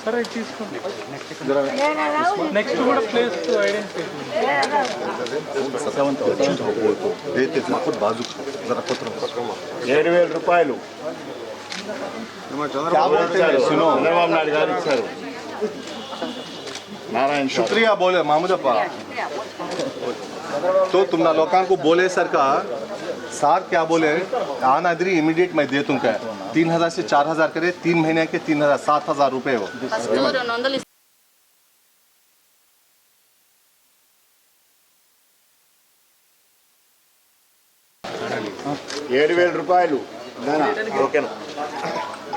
Sir తీసుకోండి next కూడా place identify बाजू जरा 7,000 రూపాయలు सुनो चंद्रबाबु नायडू गाరు ఇచ్చారు नारायण शुक्रिया बोले मामूदप्पा तो तुम लोगों को बोले सरकार सार क्या बोले आना इधरी इमीडिएट मैं दे तुमको 3,000 से 4,000 करे 3 महीने के 3,000 7,000 रुपए हो 7,000 రూపాయలు ఓకేనా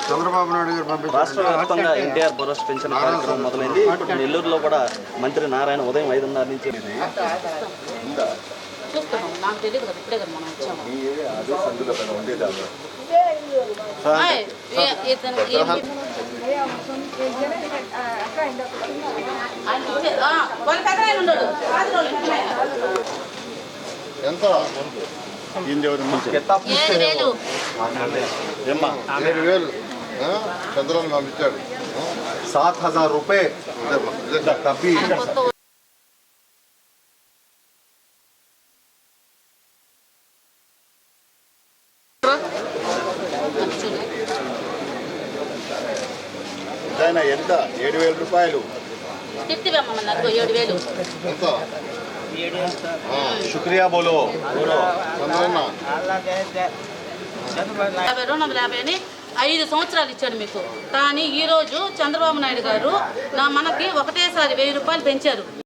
చంద్రబాబు నాయుడు గారు పంపించారు. రాష్ట్ర వ్యాప్తంగా ఎన్టీఆర్ భరోసా పెన్షన్ కార్యక్రమం మొదలైంది. నెల్లూరులో కూడా మంత్రి నారాయణ ఉదయం 5:30 నుంచి ఎంత 7,000 చంద్రబాబు పంపించాడు 7,000 रुपए तभी ఎంత 7,000 రూపాయలు ఎంత शुक्रिया बोलो చంద్రన్న 250 అని 5 సంవత్సరాలు ఇచ్చాడు మీకు. కానీ ఈరోజు చంద్రబాబు నాయుడు గారు మనకి ఒకటేసారి 1,000 రూపాయలు పెంచారు.